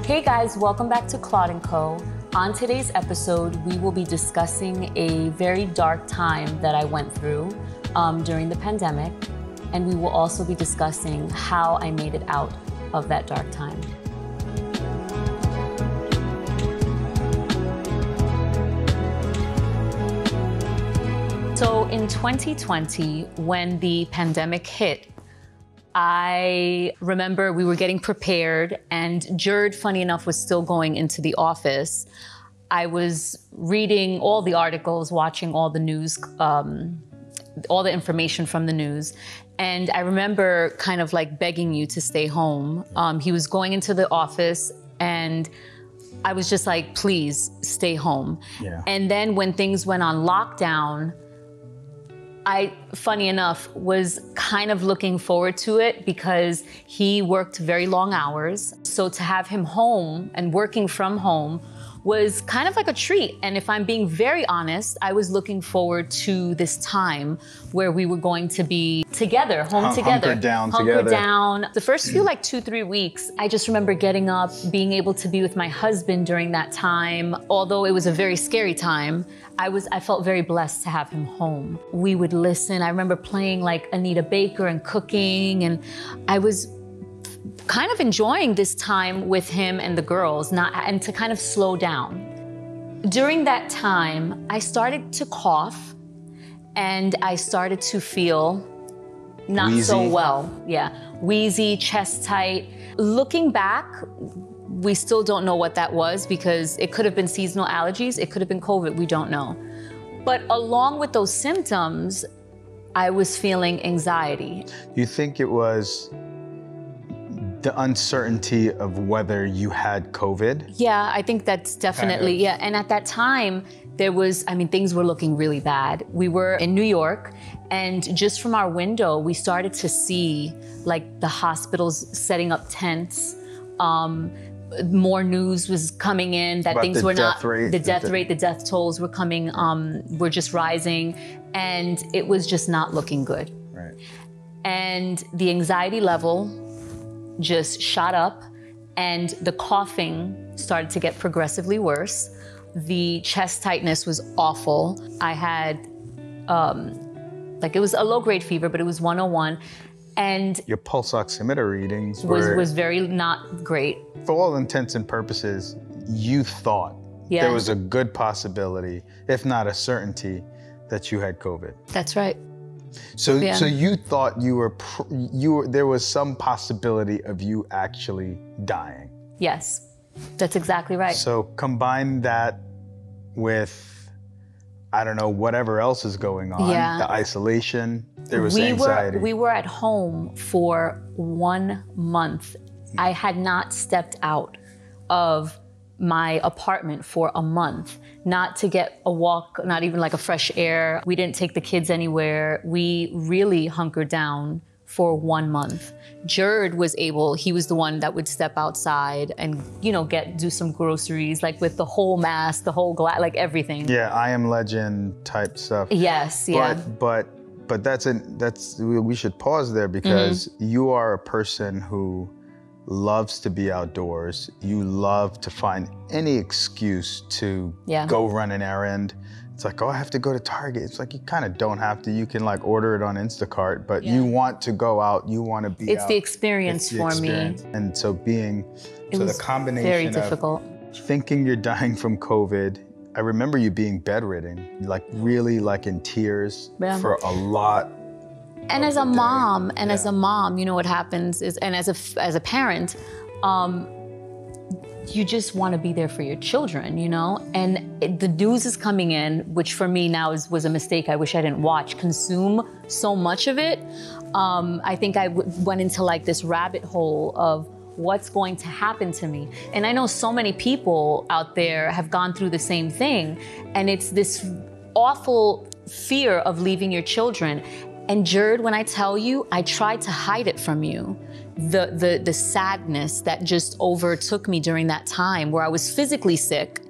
Hey guys, welcome back to Claude & Co. On today's episode, we will be discussing a very dark time that I went through during the pandemic, and we will also be discussing how I made it out of that dark time. So in 2020, when the pandemic hit, I remember we were getting prepared, and Jared, funny enough, was still going into the office. I was reading all the articles, watching all the news, all the information from the news. And I remember kind of like begging you to stay home. He was going into the office, and I was just like, please stay home. Yeah. And then when things went on lockdown, I, funny enough, was kind of looking forward to it because he worked very long hours. So to have him home and working from home was kind of like a treat. And if I'm being very honest, I was looking forward to this time where we were going to be together, home together. Hunkered down Hunkered together. down. The first few like 2-3 weeks, I just remember getting up, being able to be with my husband during that time. Although it was a very scary time, I felt very blessed to have him home. We would listen. I remember playing like Anita Baker and cooking, and I was kind of enjoying this time with him and the girls, and to kind of slow down. During that time, I started to cough, and I started to feel not Wheezy. so well. Yeah, wheezy, chest tight. Looking back, we still don't know what that was because it could have been seasonal allergies, it could have been COVID, we don't know. But along with those symptoms, I was feeling anxiety. You think it was the uncertainty of whether you had COVID? Yeah, I think that's definitely, yeah. And at that time, there was, I mean, things were looking really bad. We were in New York, and just from our window, we started to see like the hospitals setting up tents. More news was coming in that things were not, the death rate, the death tolls were coming, were just rising, and it was just not looking good. Right. And the anxiety level just shot up, and the coughing started to get progressively worse. The chest tightness was awful. I had, like it was a low-grade fever, but it was 101. And your pulse oximeter readings was very not great. For all intents and purposes, you thought there was a good possibility, if not a certainty, that you had COVID. That's right. So, so you thought there was some possibility of you actually dying. Yes, that's exactly right. So combine that with, I don't know, whatever else is going on, the isolation, there was anxiety. We were at home for 1 month. I had not stepped out of my apartment for a month, not to get a walk, not even like a fresh air. We didn't take the kids anywhere. We really hunkered down for 1 month. Jared was able, he was the one that would step outside and, you know, do some groceries, like with the whole mask, the whole glass, like everything. Yeah, I Am Legend type stuff. Yes, yeah. But we should pause there because you are a person who loves to be outdoors. You love to find any excuse to go run an errand. It's like, oh, I have to go to Target. It's like, you kind of don't have to. You can like order it on Instacart, but you want to go out, you want to be out. It's the experience for me. And so the combination very difficult. Of thinking you're dying from COVID, I remember you being bedridden, like really like in tears for a lot. And as a mom, you know what happens is, and as a parent, you just want to be there for your children, you know? And the news is coming in, which for me now was a mistake. I wish I didn't consume so much of it. I think I went into like this rabbit hole of what's going to happen to me. And I know so many people out there have gone through the same thing. And it's this awful fear of leaving your children. And Jared, when I tell you, I tried to hide it from you. The sadness that just overtook me during that time where I was physically sick,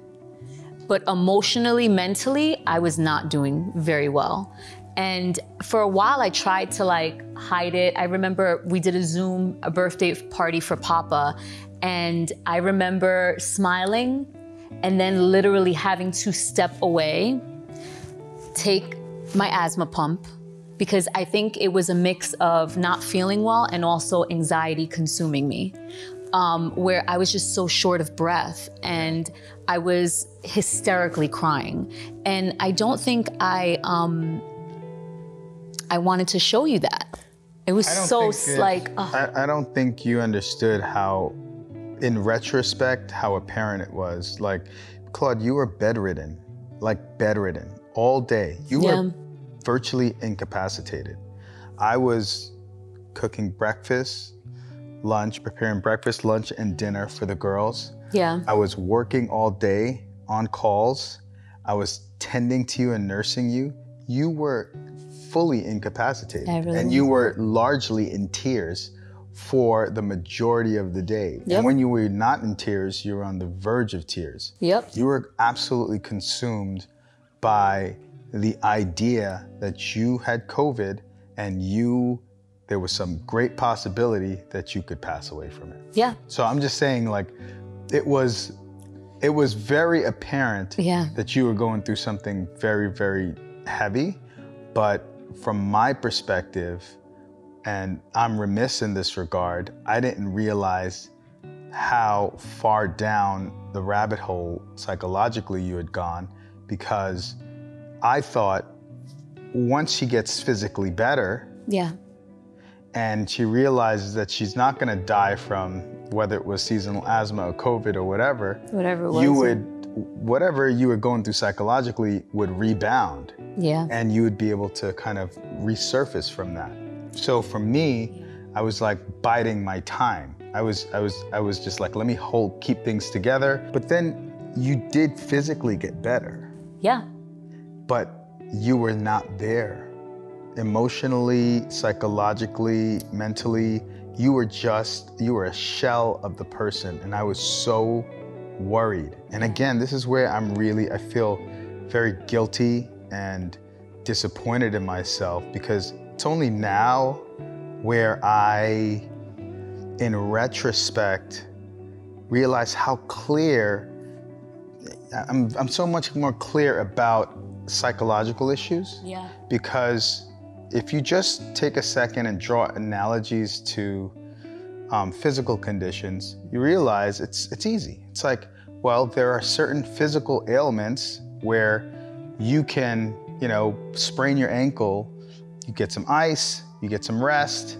but emotionally, mentally, I was not doing very well. And for a while, I tried to like hide it. I remember we did a birthday party for Papa, And I remember smiling and then literally having to step away, take my asthma pump, because I think it was a mix of not feeling well and also anxiety consuming me, where I was just so short of breath and I was hysterically crying. And I don't think I wanted to show you that. It was so like, I don't think you understood how, in retrospect, how apparent it was. Like, Claude, you were bedridden, all day. You were virtually incapacitated. I was cooking breakfast, lunch, preparing breakfast, lunch, and dinner for the girls. Yeah. I was working all day on calls. I was tending to you and nursing you. You were fully incapacitated. And you were largely in tears for the majority of the day. Yep. And when you were not in tears, you were on the verge of tears. Yep. You were absolutely consumed by the idea that you had COVID and there was some great possibility that you could pass away from it. Yeah. So I'm just saying, like, it was very apparent that you were going through something very, very heavy. But from my perspective, and I'm remiss in this regard, I didn't realize how far down the rabbit hole psychologically you had gone, because I thought once she gets physically better, and she realizes that she's not going to die from whether it was seasonal asthma or COVID or whatever it was, whatever you were going through psychologically would rebound. Yeah. And you would be able to kind of resurface from that. So for me, I was like biding my time. I was just like, let me keep things together. But then you did physically get better. Yeah. But you were not there. Emotionally, psychologically, mentally, you were a shell of the person. And I was so worried. And again, this is where I feel very guilty and disappointed in myself, because it's only now where I, in retrospect, realize how clear, I'm so much more clear about psychological issues. Yeah. Because if you just take a second and draw analogies to physical conditions, you realize it's easy. It's like, well, there are certain physical ailments where you can, sprain your ankle, you get some ice, you get some rest,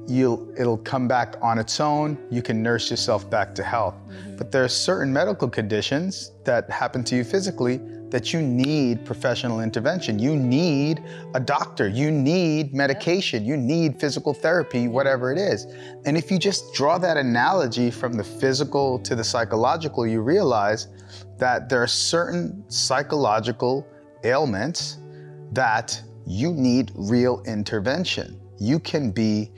it'll come back on its own, you can nurse yourself back to health. Mm-hmm. But there are certain medical conditions that happen to you physically that you need professional intervention. You need a doctor, you need medication, you need physical therapy, whatever it is. And if you just draw that analogy from the physical to the psychological, you realize that there are certain psychological ailments that you need real intervention. You can be,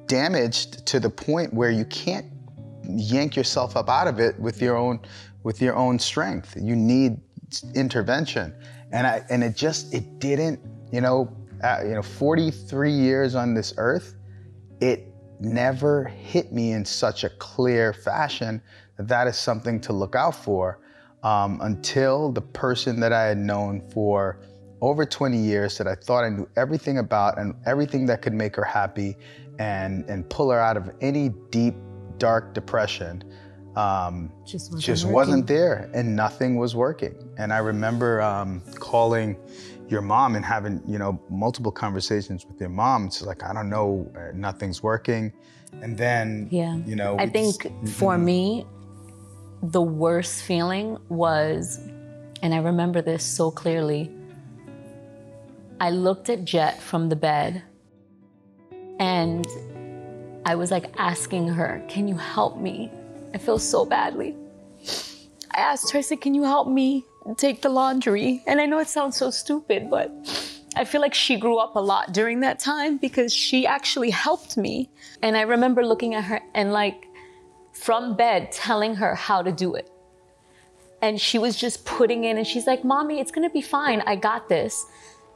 damaged to the point where you can't yank yourself up out of it with your own strength. You need intervention. And it didn't, 43 years on this earth, it never hit me in such a clear fashion that is something to look out for, until the person that I had known for over 20 years, that I thought I knew everything about and everything that could make her happy and pull her out of any deep, dark depression, just wasn't there, and nothing was working. And I remember calling your mom and having, multiple conversations with your mom. It's like, I don't know, nothing's working. And then, I think for me, the worst feeling was, and I remember this so clearly, I looked at Jet from the bed and I was like asking her, can you help me? I feel so badly. I asked her, I said, can you help me take the laundry? And I know it sounds so stupid, but I feel like she grew up a lot during that time because she actually helped me. And I remember looking at her and like from bed telling her how to do it. And she was just putting in and she's like, Mommy, it's gonna be fine, I got this.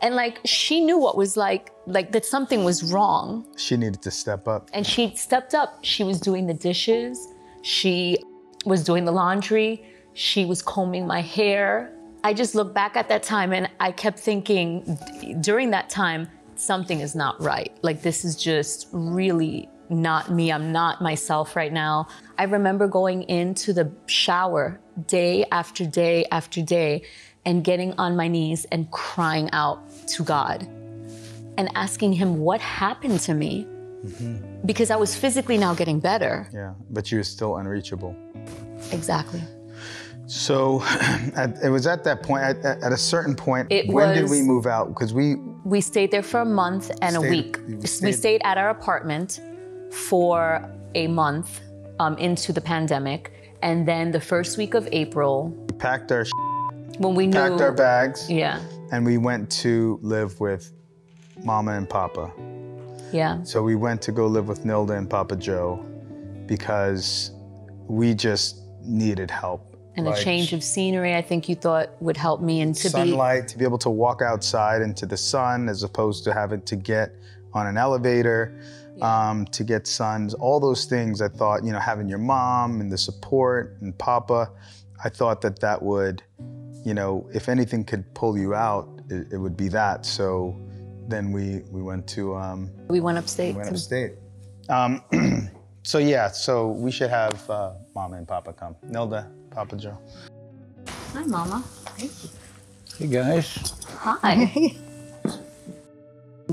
And like, she knew what was like that something was wrong. She needed to step up. And she stepped up. She was doing the dishes. She was doing the laundry. She was combing my hair. I just look back at that time and I kept thinking during that time, something is not right. Like, this is just really not me. I'm not myself right now. I remember going into the shower day after day after day and getting on my knees and crying out to God and asking him what happened to me. Because I was physically now getting better. Yeah, but you were still unreachable. Exactly. So it was at that point, at a certain point, when did we move out? Because we stayed there for a month and a week. We stayed at our apartment for a month into the pandemic. And then the first week of April, we packed our when we packed our bags. Yeah. And we went to live with Mama and Papa. Yeah. So we went to go live with Nilda and Papa Joe because we just needed help. And a change of scenery, I think you thought would help me, and to sunlight, to be able to walk outside into the sun as opposed to having to get on an elevator to get suns. All those things, I thought, you know, having your mom and the support and Papa, I thought that that would, you know, if anything could pull you out, it would be that. So then we went to... we went upstate. We went upstate. So yeah, so we should have Mama and Papa come. Nilda, Papa Joe. Hi, Mama. Thank you. Hey, guys. Hi.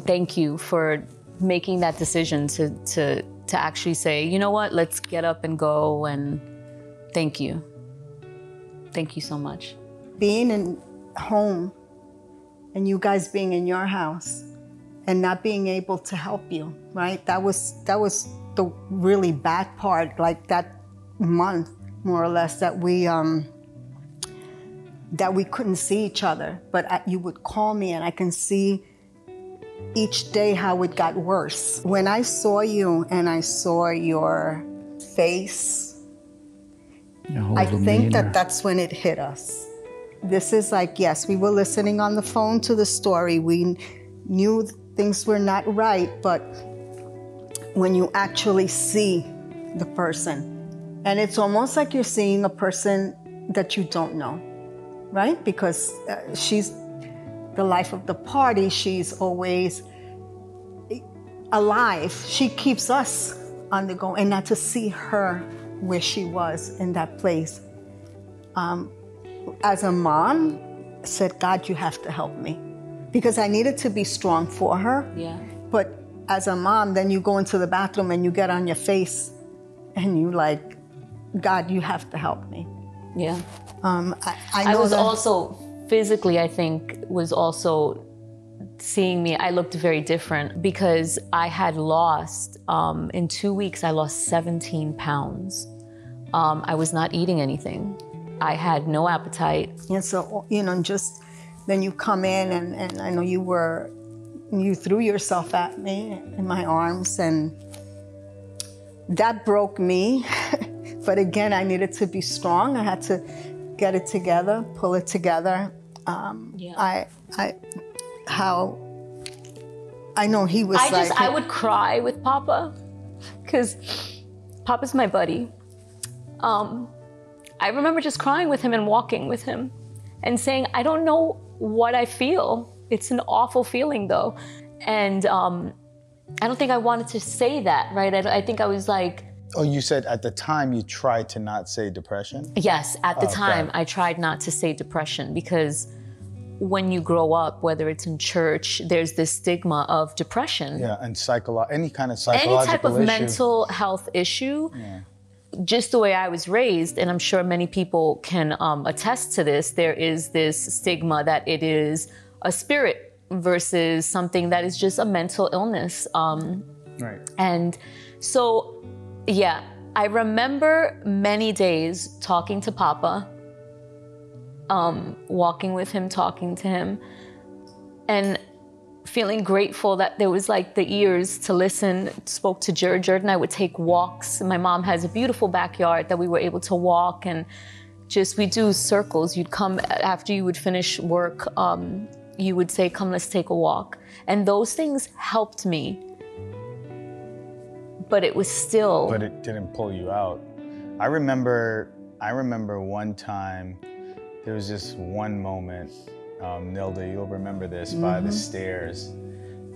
Thank you for making that decision to actually say, you know what, let's get up and go, and thank you. Thank you so much. Being in home and you guys being in your house and not being able to help you, right? That was the really bad part, like that month, more or less, that we couldn't see each other. But you would call me and I can see each day how it got worse. When I saw you and I saw your face, I think that's when it hit us. This is like, yes, we were listening on the phone to the story. We knew things were not right, but when you actually see the person, and it's almost like you're seeing a person that you don't know, right? Because she's the life of the party. She's always alive. She keeps us on the go, and not to see her where she was in that place. As a mom, I said, God, you have to help me. Because I needed to be strong for her. Yeah. But as a mom, then you go into the bathroom and you get on your face and you like, God, you have to help me. Yeah. I was also physically, I think, was also seeing me. I looked very different because I had lost, in 2 weeks, I lost 17 pounds. I was not eating anything. I had no appetite. And so, you know, just then you come in and I know you threw yourself at me in my arms, and that broke me. But again, I needed to be strong. I had to get it together, pull it together. I know he was I would cry with Papa because Papa's my buddy. I remember just crying with him and walking with him and saying, I don't know what I feel. It's an awful feeling though. And I don't think I wanted to say that, right? I think I was like... Oh, you said at the time you tried to not say depression? Yes, at the time I tried not to say depression because when you grow up, whether it's in church, there's this stigma of depression. Yeah, and any kind of psychological any type of issue. Mental health issue. Yeah. Just the way I was raised, and I'm sure many people can attest to this, there is this stigma that it is a spirit versus something that is just a mental illness. Right. And so, yeah, I remember many days talking to Papa, walking with him, talking to him, and feeling grateful that there was like the ears to listen. Spoke to Jared and I would take walks. My mom has a beautiful backyard that we were able to walk, and just we do circles. You'd come after you would finish work you would say, come, let's take a walk. And those things helped me. But it was still... But it didn't pull you out. I remember one time, there was just one moment, Nilda, you'll remember this, by the stairs,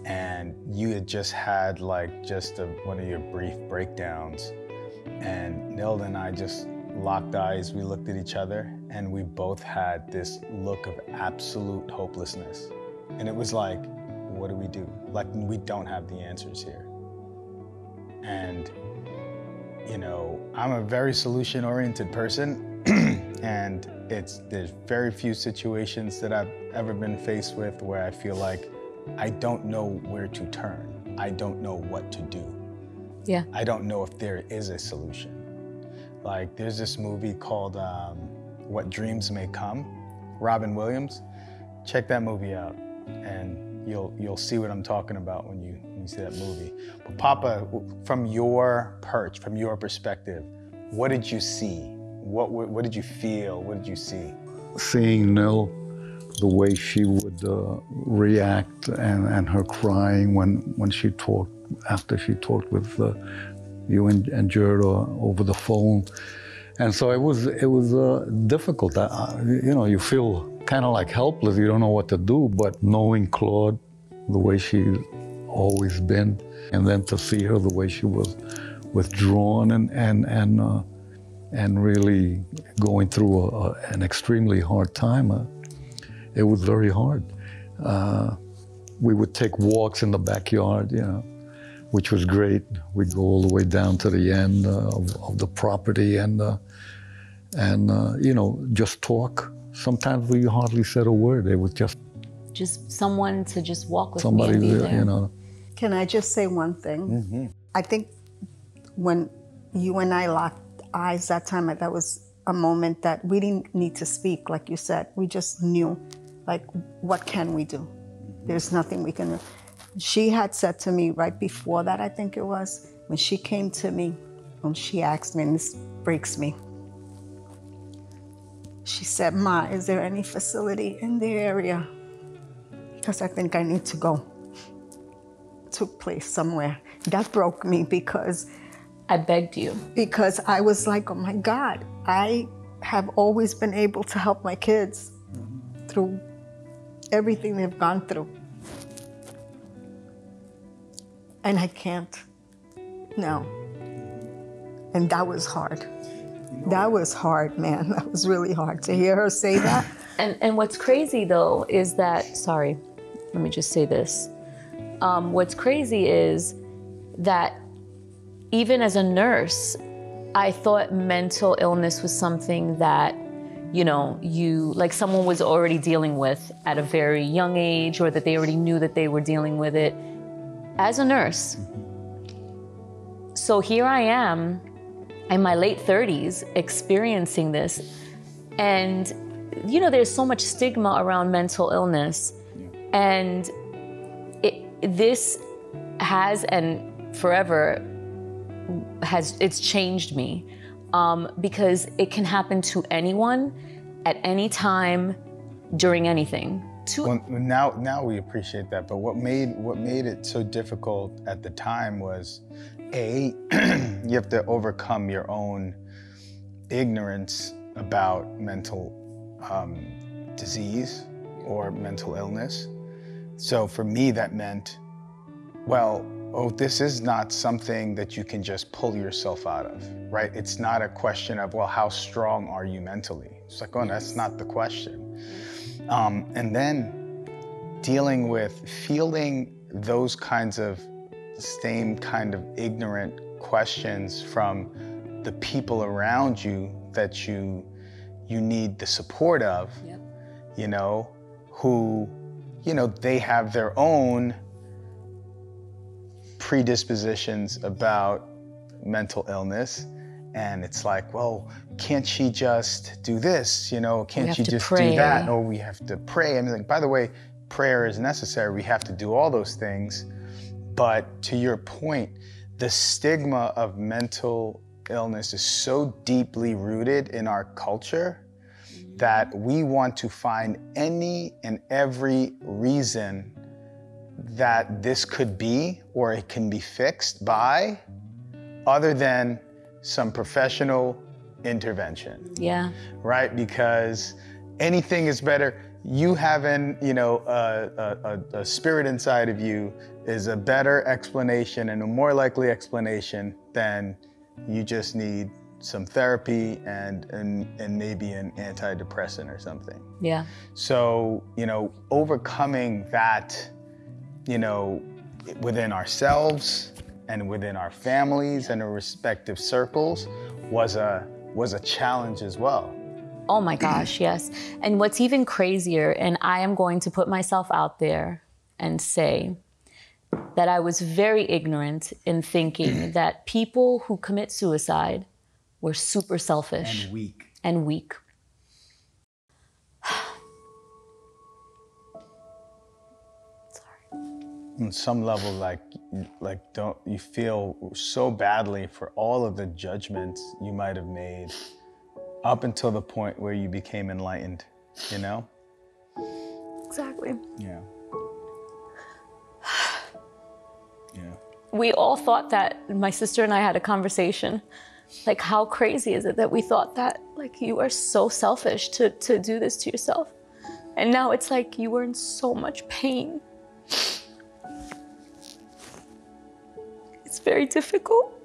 and you had just had like just one of your brief breakdowns, and Nilda and I just locked eyes, we looked at each other, and we both had this look of absolute hopelessness. And it was like, what do we do? Like, we don't have the answers here. And, you know, I'm a very solution-oriented person, and there's very few situations that I've ever been faced with where I feel like I don't know where to turn. I don't know what to do. Yeah. I don't know if there is a solution. Like, there's this movie called What Dreams May Come, Robin Williams. Check that movie out, and you'll see what I'm talking about when you see that movie. But Papa, from your perch, from your perspective, what did you see? What did you feel? What did you see? Seeing Nil, the way she would react, and her crying when she talked, after she talked with you and Jared over the phone. And so it was difficult. You know, you feel kind of like helpless. You don't know what to do. But knowing Claude, the way she's always been, and then to see her the way she was withdrawn and really going through an extremely hard time, it was very hard. We would take walks in the backyard, you know, which was great. We'd go all the way down to the end of the property and you know, just talk. Sometimes we hardly said a word. It was just someone to just walk with somebody, me and be there. You know. Can I just say one thing? I think when you and I locked eyes that time, that was a moment that we didn't need to speak, like you said. We just knew, like, what can we do? There's nothing we can do. She had said to me right before that, I think it was, when she came to me, when she asked me, and this breaks me, she said, "Ma, is there any facility in the area? Because I think I need to go to a place somewhere." That broke me because I begged you. Because I was like, oh my God, I have always been able to help my kids through everything they've gone through. And I can't now. And that was hard. That was hard, man. That was really hard to hear her say that. And what's crazy though is that, sorry, let me just say this. What's crazy is that even as a nurse, I thought mental illness was something that, you know, like someone was already dealing with at a very young age, or that they already knew that they were dealing with it as a nurse. So here I am in my late 30s experiencing this. And, you know, there's so much stigma around mental illness. And this has, and forever it's changed me, because it can happen to anyone at any time during anything. Well, now we appreciate that, but what made it so difficult at the time was, A, you have to overcome your own ignorance about mental disease or mental illness. So for me, that meant, well, oh, this is not something that you can just pull yourself out of, right? It's not a question of, well, how strong are you mentally? It's like, oh, that's not the question. And then dealing with feeling those kinds of same kind of ignorant questions from the people around you that you need the support of, you know, who, you know, they have their own predispositions about mental illness. And it's like, well, can't she just do this? You know, can't she just do that? Or we have to pray. I mean, like, by the way, prayer is necessary. We have to do all those things. But to your point, the stigma of mental illness is so deeply rooted in our culture that we want to find any and every reason that this could be or it can be fixed by, other than some professional intervention. Yeah. Right? Because anything is better. You having, you know, a spirit inside of you is a better explanation and a more likely explanation than you just need some therapy and maybe an antidepressant or something. Yeah. So, you know, overcoming that, you know, within ourselves and within our families and our respective circles was a challenge as well. Oh my gosh, yes. And what's even crazier, and I am going to put myself out there and say that I was very ignorant in thinking that people who commit suicide were super selfish. And weak. And weak. Sorry. On some level, like don't you feel so badly for all of the judgments you might have made up until the point where you became enlightened, you know? Exactly. Yeah. Yeah. We all thought that, my sister and I had a conversation, like how crazy is it that we thought that, like, you are so selfish to do this to yourself. And now it's like you were in so much pain. It's very difficult.